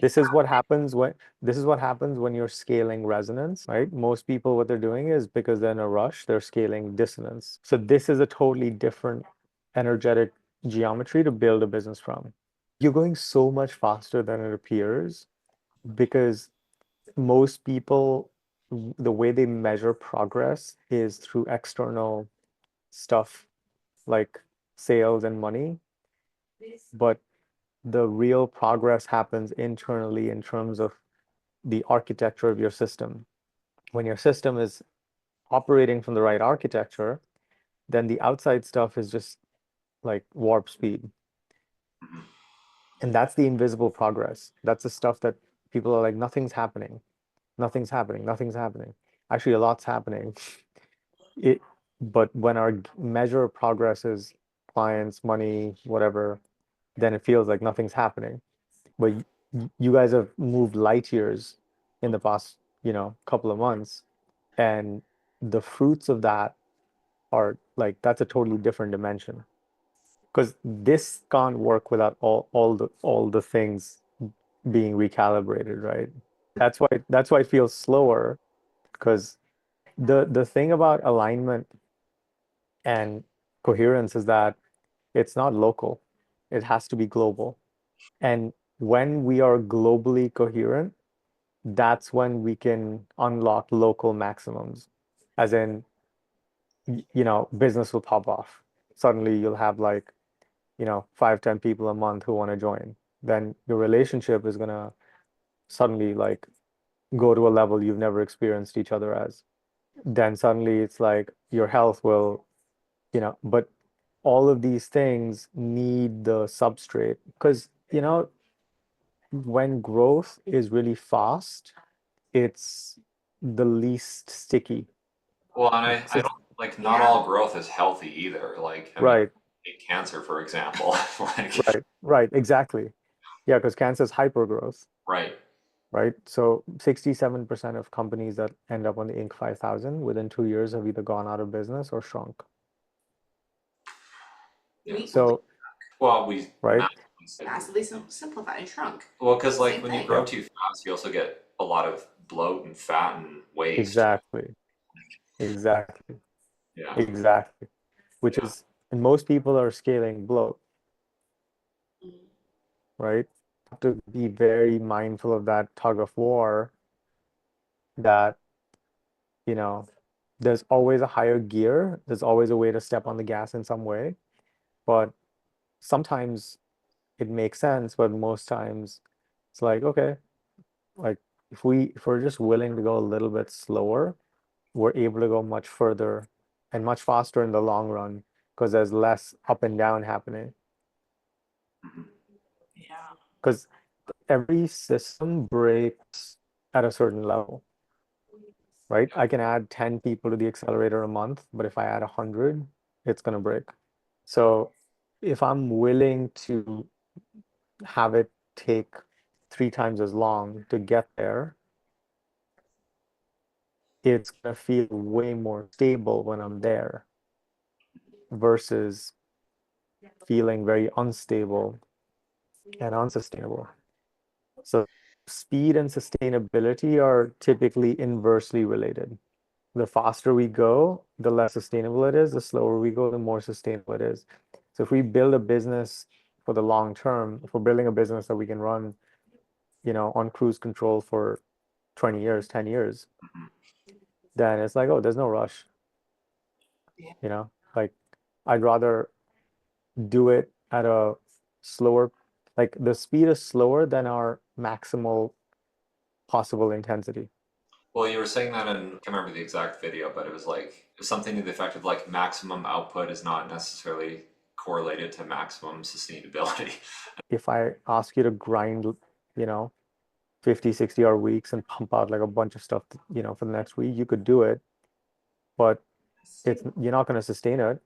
This is what happens when you're scaling resonance, right? Most people, what they're doing is because they're in a rush, they're scaling dissonance. So this is a totally different energetic geometry to build a business from. You're going so much faster than it appears because most people, the way they measure progress is through external stuff like sales and money, but the real progress happens internally in terms of the architecture of your system. When your system is operating from the right architecture, then the outside stuff is just like warp speed. Mhm. And that's the invisible progress. That's the stuff that people are like, nothing's happening, nothing's happening, nothing's happening. Actually, a lot's happening. It, but when our measure of progress is clients, money, whatever, then it feels like nothing's happening. But you guys have moved light years in the past, couple of months, and the fruits of that are like that's a totally different dimension. Because this can't work without all the things being recalibrated, right? That's why it feels slower because the thing about alignment and coherence is that it's not local. It has to be global. And when we are globally coherent, that's when we can unlock local maximums. As in, business will pop off. Suddenly you'll have like, 5, 10 people a month who want to join. Then your relationship is gonna suddenly like go to a level you've never experienced each other as. Then suddenly it's like your health will, but all of these things need the substrate because, when growth is really fast, it's the least sticky. Well, and I It's don't like not all growth is healthy either. Like, I mean, right, take cancer, for example. Like, right, exactly. Yeah, because cancer is hypergrowth, right. right? So 67% of companies that end up on the Inc. 5000 within 2 years have either gone out of business or shrunk. Yeah. So, Well, we right, massively simplified and shrunk. Well, because like when you grow yeah, too fast, you also get a lot of bloat and fat and waste. exactly, exactly, Yeah. exactly. Which Yeah. is, and most people are scaling bloat, right? Have to be very mindful of that tug of war that, you know, there's always a higher gear, there's always a way to step on the gas in some way, but sometimes it makes sense, but most times it's like, okay, like if we're just willing to go a little bit slower, we're able to go much further and much faster in the long run because there's less up and down happening. Mhm. Because every system breaks at a certain level, right? I can add 10 people to the accelerator a month, but if I add 100, it's going to break. So if I'm willing to have it take 3 times as long to get there, it's going to feel way more stable when I'm there versus feeling very unstable and unsustainable. So speed and sustainability are typically inversely related. The faster we go, the less sustainable it is. The slower we go, the more sustainable it is. So if we build a business for the long term, if we're building a business that we can run, on cruise control for 20 years, 10 years, then it's like, oh, there's no rush, like I'd rather do it at a slower, like the speed is slower than our maximal possible intensity. Well, you were saying that, and I can't remember the exact video, but it was like something to the effect of like maximum output is not necessarily correlated to maximum sustainability. If I ask you to grind, you know, 50, 60 hour weeks and pump out like a bunch of stuff, for the next week, you could do it, but you're not going to sustain it.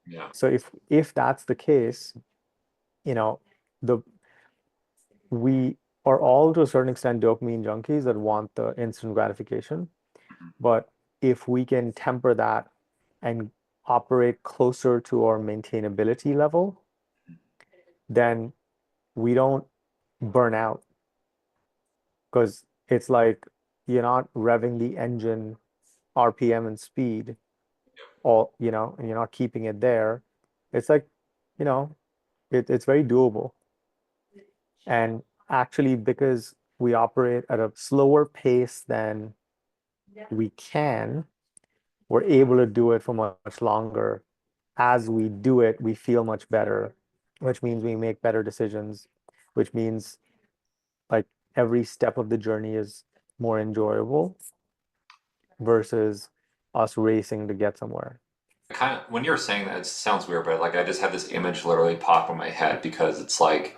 Yeah. So if that's the case, you know, the we are all to a certain extent dopamine junkies that want the instant gratification. But if we can temper that and operate closer to our maintainability level, then we don't burn out. because it's like you're not revving the engine RPM and speed all, and you're not keeping it there. It's like, you know, it's very doable. And actually, because we operate at a slower pace than we can, we're able to do it for much longer. As we do it, we feel much better, which means we make better decisions, which means like every step of the journey is more enjoyable versus us racing to get somewhere. Kind of when you were saying that, it sounds weird, but like I just had this image literally pop in my head because it's like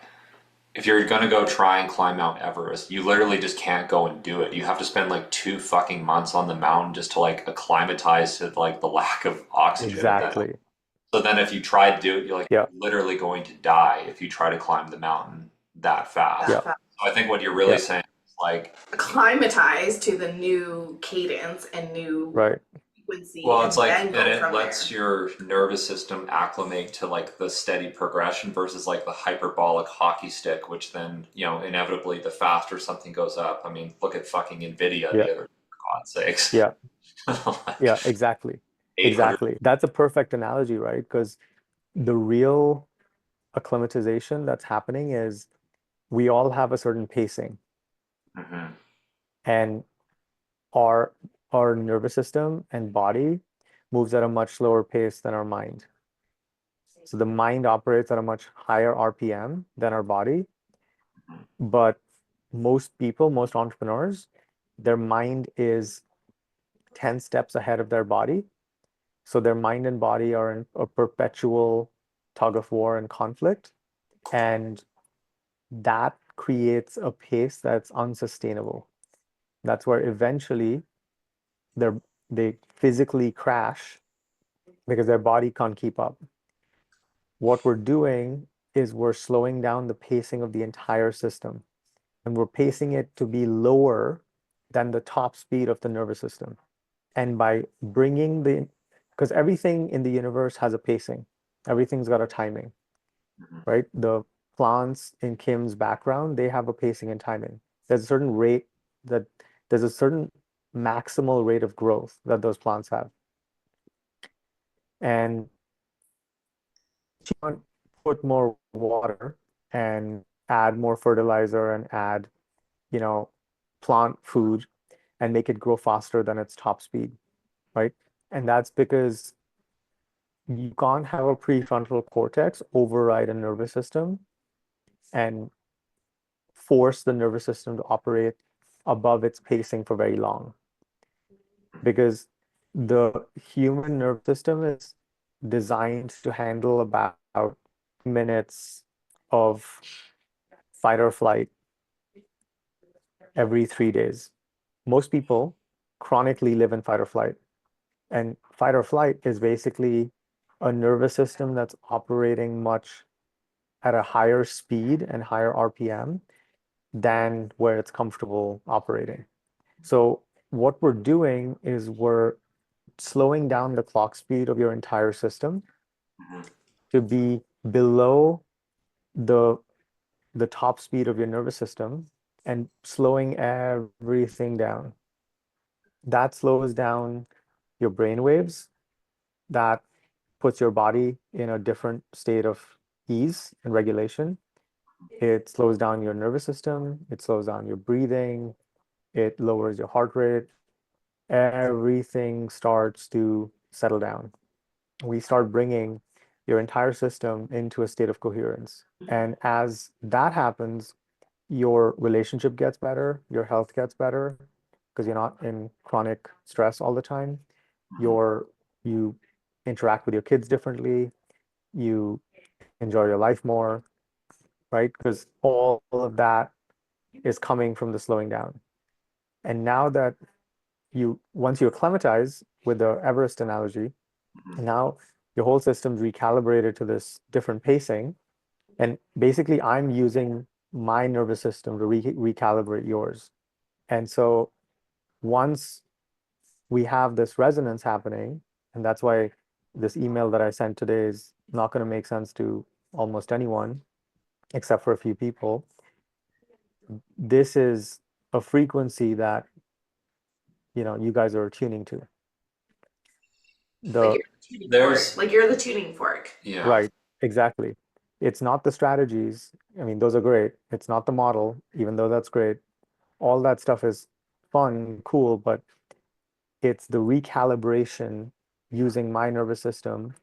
if you're gonna go try and climb Mount Everest, you literally just can't go and do it. You have to spend like 2 fucking months on the mountain just to like acclimatize to like the lack of oxygen. And then Exactly. so then if you try to do it, you're like Yeah. literally going to die if you try to climb the mountain that fast. Yeah. So I think what you're really Yeah. saying is like, Acclimatize to the new cadence and new Right. frequency well, it's and like, then and go it from lets there. your nervous system acclimate to like the steady progression versus like the hyperbolic hockey stick, which then, inevitably the faster something goes up. I mean, look at fucking Nvidia Yeah. the other, for God's sakes. Yeah. Yeah. Like Exactly. 800. Exactly. That's a perfect analogy, right? Because the real acclimatization that's happening is we all have a certain pacing, Mhm, and our our nervous system and body moves at a much slower pace than our mind. So the mind operates at a much higher RPM than our body, mhm, but most people, most entrepreneurs, their mind is 10 steps ahead of their body. So their mind and body are in a perpetual tug of war and conflict. And that creates a pace that's unsustainable. That's where eventually they're, they physically crash because their body can't keep up. What we're doing is we're slowing down the pacing of the entire system, and we're pacing it to be lower than the top speed of the nervous system. And by bringing because everything in the universe has a pacing, everything's got a timing, mhm, right? The plants in Kim's background, they have a pacing and timing. There's a certain rate that there's a certain maximal rate of growth that those plants have. And you want to put more water and add more fertilizer and add, you know, plant food and make it grow faster than its top speed, right? And that's because you can't have a prefrontal cortex override a nervous system and force the nervous system to operate above its pacing for very long, because the human nervous system is designed to handle about minutes of fight or flight every 3 days. Most people chronically live in fight or flight, and fight or flight is basically a nervous system that's operating much at a higher speed and higher RPM than where it's comfortable operating. So what we're doing is we're slowing down the clock speed of your entire system mhm. to be below the the top speed of your nervous system and slowing everything down. That slows down your brain waves. That puts your body in a different state of ease and regulation. It slows down your nervous system. It slows down your breathing. It lowers your heart rate. Everything starts to settle down. We start bringing your entire system into a state of coherence. And as that happens, your relationship gets better, your health gets better because you're not in chronic stress all the time. Your you interact with your kids differently, you enjoy your life more, right? Because all of that is coming from the slowing down. And now that once you acclimatize with the Everest analogy, now your whole system's recalibrated to this different pacing. And basically, I'm using my nervous system to recalibrate yours. And so once we have this resonance happening, and that's why this email that I sent today is not going to make sense to almost anyone except for a few people. This is a frequency that, you guys are tuning to. Like The you're the tuning fork. There's Like you're the tuning fork. yeah. Right, exactly. It's not the strategies. I mean, those are great. It's not the model, even though that's great. All that stuff is fun, cool, but it's the recalibration using my nervous system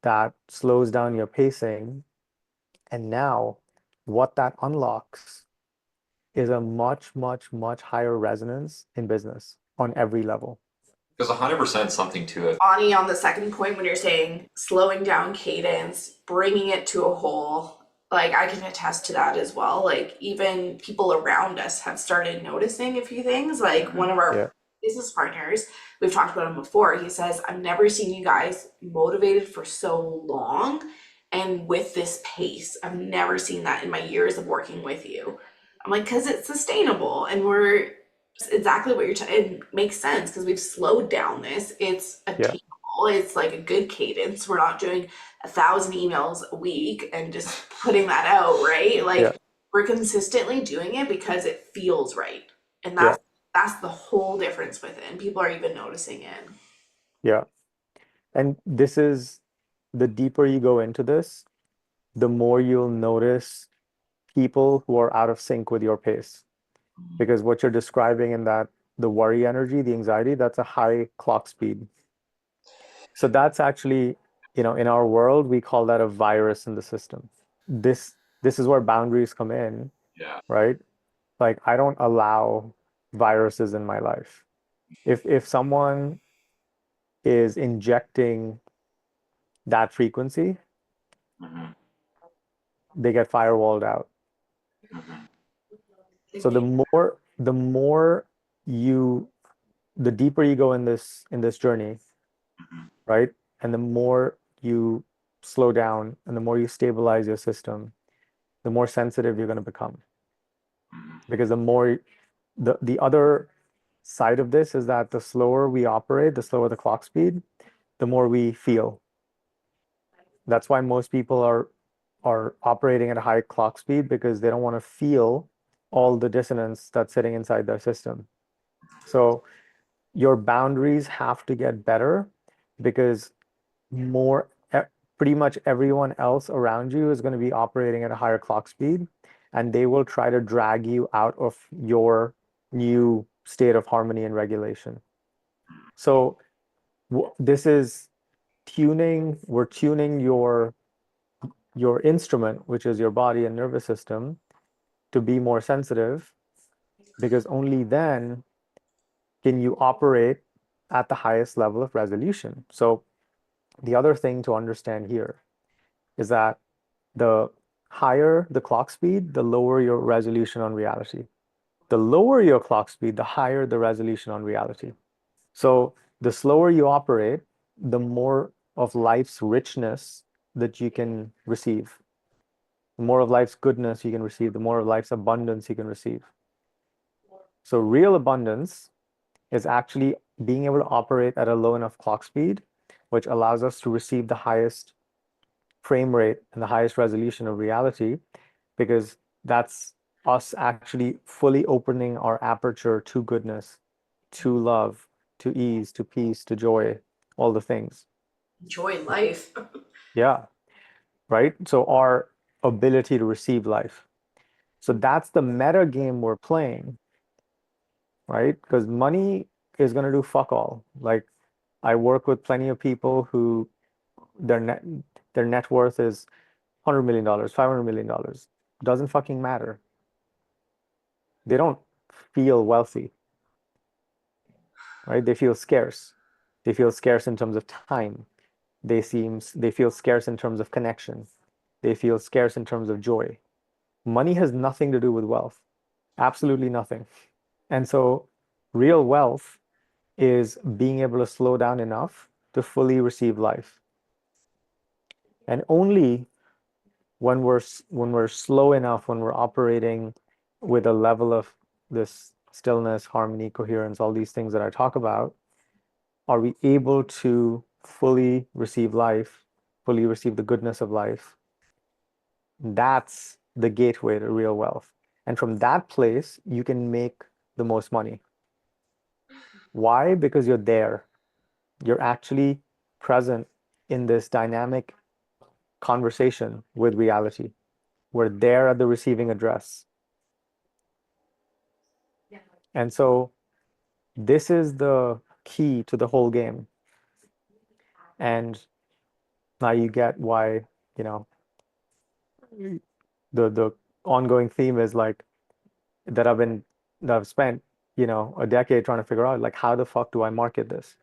that slows down your pacing. And now, what that unlocks is a much, much, much higher resonance in business on every level. There's 100% something to it. Ani, on the second point, when you're saying slowing down cadence, bringing it to a whole, like I can attest to that as well. Like even people around us have started noticing a few things. Like one Mhm. of our Yeah, business partners, we've talked about him before. He says, "I've never seen you guys motivated for so long and with this pace. I've never seen that in my years of working with you." I'm like, because it's sustainable and we're exactly what you're it makes sense because we've slowed down this. It's yeah, attainable. It's like a good cadence. We're not doing 1,000 emails a week and just putting that out, right? yeah, Like we're consistently doing it because it feels right. And yeah, that's the whole difference with it. And people are even noticing it. yeah. And this is the deeper you go into this, the more you'll notice people who are out of sync with your pace. Because what you're describing in that, the worry energy, the anxiety, that's a high clock speed. So that's actually, in our world, we call that a virus in the system. This is where boundaries come in, Yeah. right? Like I don't allow viruses in my life. If someone is injecting that frequency, Hmm. they get firewalled out. Hmm. So the more you the deeper you go in this journey, Hmm. right? And the more you slow down and the more you stabilize your system, the more sensitive you're going to become. Hmm. Because the other side of this is that the slower we operate, the slower the clock speed, the more we feel. That's why most people are operating at a high clock speed because they don't want to feel all the dissonance that's sitting inside their system. So your boundaries have to get better because more pretty much everyone else around you is going to be operating at a higher clock speed and they will try to drag you out of your new state of harmony and regulation. So this is we're tuning your instrument, which is your body and nervous system, to be more sensitive because only then can you operate at the highest level of resolution. So the other thing to understand here is that the higher the clock speed, the lower your resolution on reality. The lower your clock speed, the higher the resolution on reality. So the slower you operate, the more of life's richness that you can receive. The more of life's goodness you can receive, the more of life's abundance you can receive. So real abundance is actually being able to operate at a low enough clock speed, which allows us to receive the highest frame rate and the highest resolution of reality, because that's us actually fully opening our aperture to goodness, to love, to ease, to peace, to joy, all the things. Enjoy life. Yeah, right? So our ability to receive life. So that's the meta game we're playing, right? Because money is going to do fuck all. Like I work with plenty of people who their net their net worth is $100 million, $500 million. Doesn't fucking matter. They don't feel wealthy, right? They feel scarce. They feel scarce in terms of time. They feel scarce in terms of connection. They feel scarce in terms of joy. Money has nothing to do with wealth. Absolutely nothing. And so real wealth is being able to slow down enough to fully receive life. And only when we're slow enough, when we're operating with a level of this stillness, harmony, coherence, all these things that I talk about, are we able to fully receive life, fully receive the goodness of life? That's the gateway to real wealth. And from that place, you can make the most money. Why? Because you're there. You're actually present in this dynamic conversation with reality. We're there at the receiving address. And so this is the key to the whole game. And now you get why, you know, the ongoing theme is like that I've spent, a decade trying to figure out like how the fuck do I market this?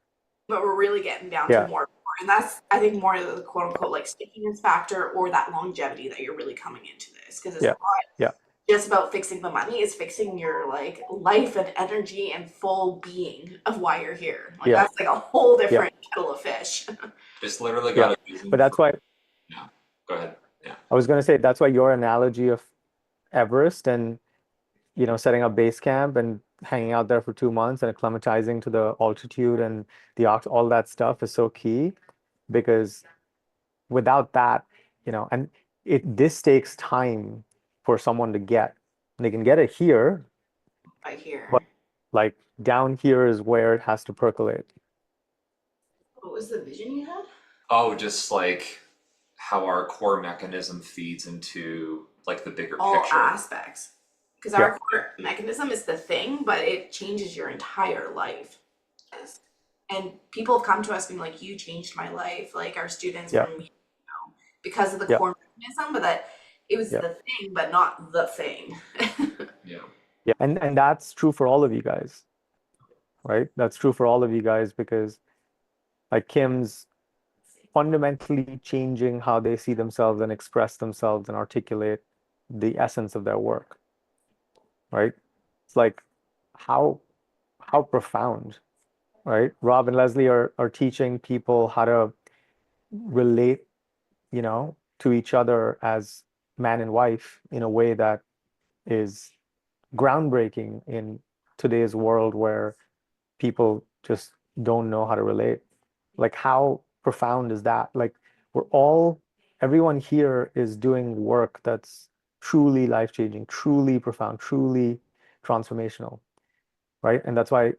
But we're really getting down to Yeah, more, and that's I think more of the quote unquote like stickiness factor or that longevity that you're really coming into this because it's yeah, not yeah, just about fixing the money, it's fixing your like life and energy and full being of why you're here. Like yeah, that's like a whole yeah, different kettle of fish. Just literally yeah. got a vision But for that's why yeah. Go ahead. Yeah. I was going to say that's why your analogy of Everest and setting up base camp and hanging out there for 2 months and acclimatizing to the altitude and all that stuff is so key because without that, and this takes time for someone to get. They can get it here, I but hear. like down here is where it has to percolate. What was the vision you had? Oh, just like how our core mechanism feeds into like the bigger All picture. aspects. Because Yeah, our core mechanism is the thing, but it changes your entire life. And people have come to us being like, you changed my life, like our students yeah, from because of the yeah, core mechanism, but that it was yeah, the thing, but not the thing. Yeah. yeah. And that's true for all of you guys, right? That's true for all of you guys because like Kim's fundamentally changing how they see themselves and express themselves and articulate the essence of their work, right? It's like how how profound, right? Rob and Leslie are teaching people how to relate, to each other as man and wife in a way that is groundbreaking in today's world where people just don't know how to relate. Like, how profound is that? Like, everyone here is doing work that's truly life-changing, truly profound, truly transformational, right? And that's why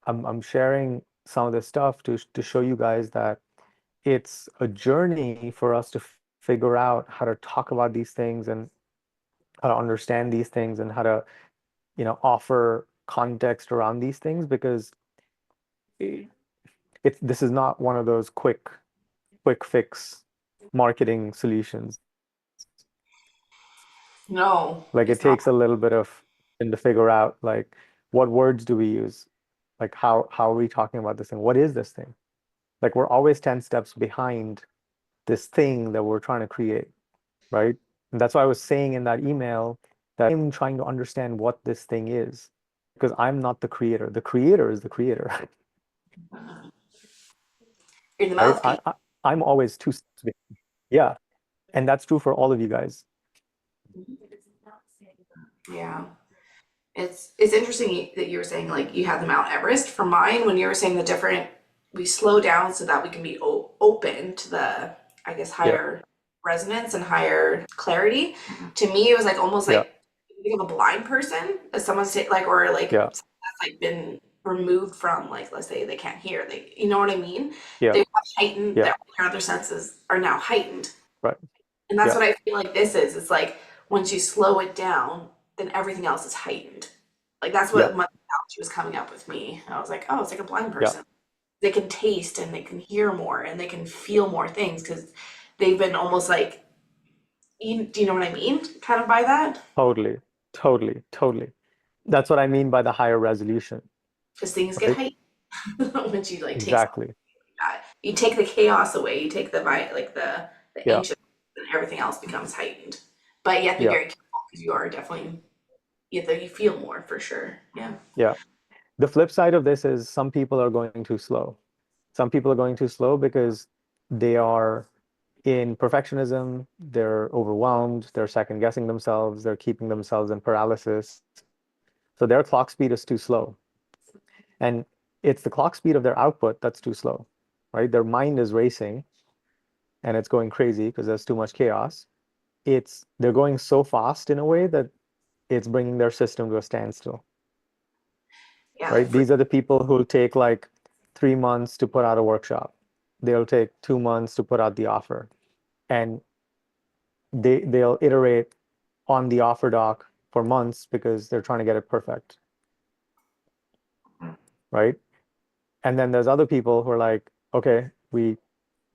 I'm sharing some of this stuff to show you guys that it's a journey for us to figure out how to talk about these things and how to understand these things and how to, offer context around these things because it, this is not one of those quick fix marketing solutions. No, Like it it's not. takes a little bit of to figure out like what words do we use? Like how are we talking about this thing? What is this thing? Like we're always 10 steps behind this thing that we're trying to create, right? And that's why I was saying in that email that I'm trying to understand what this thing is because I'm not the creator. The creator is the creator, You're the right? mouthpiece. I'm always two steps behind. Yeah. And that's true for all of you guys. Yeah. It's interesting that you were saying like you had the Mount Everest. For mine, when you were saying the different, we slow down so that we can be open to the, I guess, Yeah. higher resonance and higher clarity. To me, it was like almost Yeah. like you think of a blind person as someone say like or like Yeah. someone that's like been removed from like let's say they can't hear. They you know what I mean? Yeah. They have heightened Yeah. their other senses are now heightened. Right. And that's Yeah. what I feel like this is. It's like once you slow it down, then everything else is heightened. Like that's Yeah. what my analogy was coming up with me. I was like, oh, it's like a blind Yeah. person. They can taste and they can hear more and they can feel more things because they've been almost like, do you know what I mean? Kind of by that, Totally. Totally. Totally. That's what I mean by the higher resolution, because things get right? heightened once you like take something Exactly. like that. You take the chaos away. You take the like the Yeah. anxious, and everything else becomes heightened. But you have to be Yeah. very careful because you are definitely you feel more for sure. Yeah. Yeah. The flip side of this is some people are going too slow. Some people are going too slow because they are in perfectionism, they're overwhelmed, they're second guessing themselves, they're keeping themselves in paralysis. So their clock speed is too slow. And it's the clock speed of their output that's too slow, right? Their mind is racing and it's going crazy because there's too much chaos. They're going so fast in a way that it's bringing their system to a standstill. Yeah, like right? for These are the people who'll take like 3 months to put out a workshop. They'll take 2 months to put out the offer, and they'll iterate on the offer doc for months because they're trying to get it perfect, Mhm. right? And then there's other people who are like, okay, we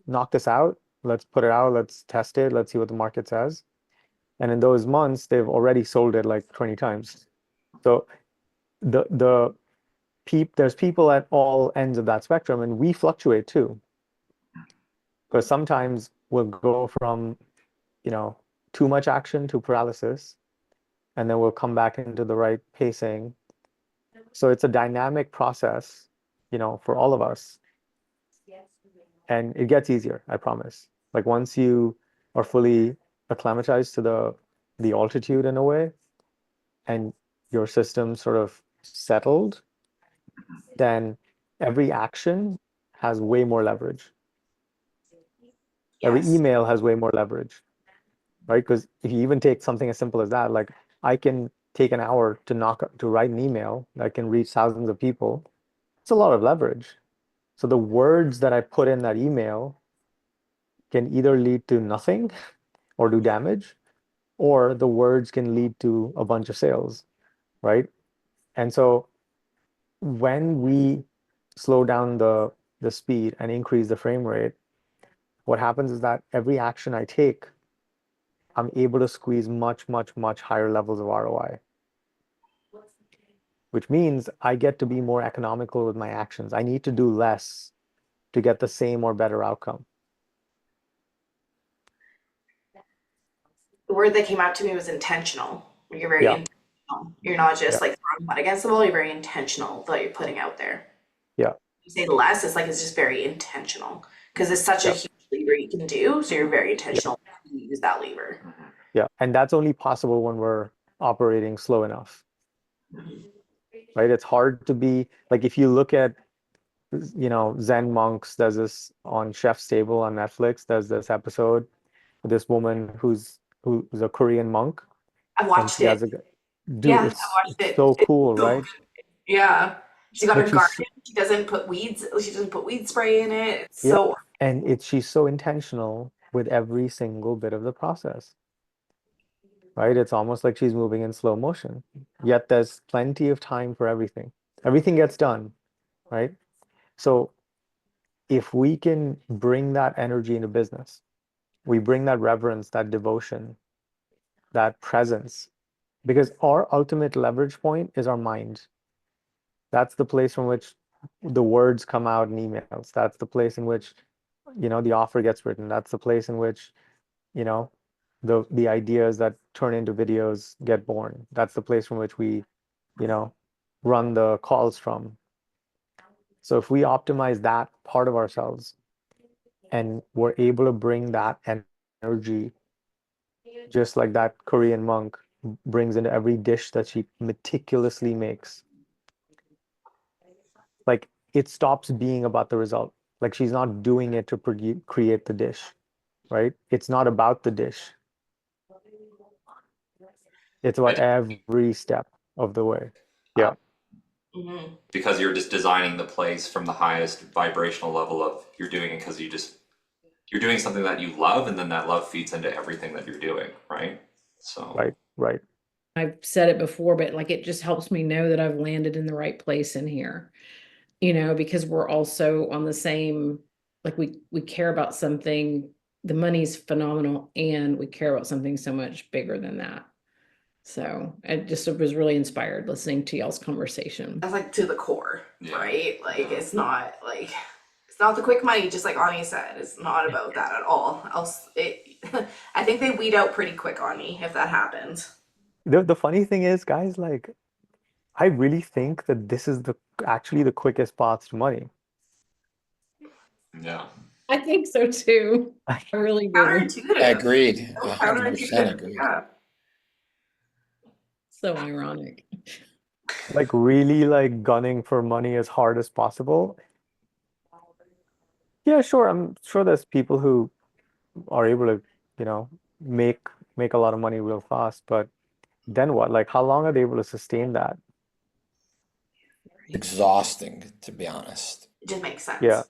knock this out, let's put it out, let's test it, let's see what the market says. And in those months, they've already sold it like 20 times. So the there's people at all ends of that spectrum, and we fluctuate too. Because sometimes we'll go from, you know, too much action to paralysis, and then we'll come back into the right pacing. So it's a dynamic process, for all of us. And it gets easier, I promise. Like once you are fully acclimatized to the altitude in a way, and your system sort of settled, then every action has way more leverage. Every yes. email has way more leverage, right? Because if you even take something as simple as that, like I can take an hour to write an email that can reach thousands of people. It's a lot of leverage. So the words that I put in that email can either lead to nothing or do damage, or the words can lead to a bunch of sales, right? And so when we slow down the speed and increase the frame rate, what happens is that every action I take, I'm able to squeeze much, much, much higher levels of ROI, which means I get to be more economical with my actions. I need to do less to get the same or better outcome. The word that came out to me was intentional. You're very Yeah, intentional. You're not just yeah, like throwing mud against the wall, you're very intentional that you're putting out there. yeah, You say less, it's like it's just very intentional because it's such a yeah, huge lever you can do. So you're very yeah, intentional to use that lever. Mhm. yeah. And that's only possible when we're operating slow enough, Mhm. right? It's hard to be like if you look at, Zen monks, there's this on Chef's Table on Netflix, there's this episode with this woman who's a Korean monk, I and watched she it. has a Yeah, dude, I watched it's it. so It's cool, so right? good. Yeah. She's got But her garden. She doesn't put weed spray in it. It's yeah, so and she's so intentional with every single bit of the process, right? It's almost like she's moving in slow motion. Yet there's plenty of time for everything. Everything gets done, right? So if we can bring that energy into business, we bring that reverence, that devotion, that presence, because our ultimate leverage point is our mind. That's the place from which the words come out in emails. That's the place in which, the offer gets written. That's the place in which, you know, the ideas that turn into videos get born. That's the place from which we, you know, run the calls from. So if we optimize that part of ourselves and we're able to bring that energy, just like that Korean monk brings into every dish that she meticulously makes, like it stops being about the result. Like she's not doing it to create the dish, right? It's not about the dish. It's I about do, every step of the way. um, Yeah, mhm. because you're just designing the place from the highest vibrational level of you're doing it because you're doing something that you love, and then that love feeds into everything that you're doing, right? So right, right, I've said it before, but like it just helps me know that I've landed in the right place in here, because we're also on the same, like we care about something, the money's phenomenal, and we care about something so much bigger than that. So I just was really inspired listening to y'all's conversation. That's like to the core, yeah, right? Like yeah. it's not the quick money, just like Ani said. It's not about that at all. Else it I think they weed out pretty quick on me if that happens. the funny thing is, guys, like I really think that this is the actually the quickest path to money. Yeah. I think so too. I really do. Counterintuitive. Agreed. So 100% counterintuitive. agreed. Yeah. So ironic. Like really like gunning for money as hard as possible. Yeah, sure. I'm sure there's people who are able to, you know, make make a lot of money real fast, but then what? Like how long are they able to sustain that? exhausting, to be honest. It just makes Yeah, sense.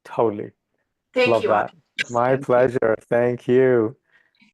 totally. Thank Love you, Audrey. that. My Thank you. pleasure. Thank you.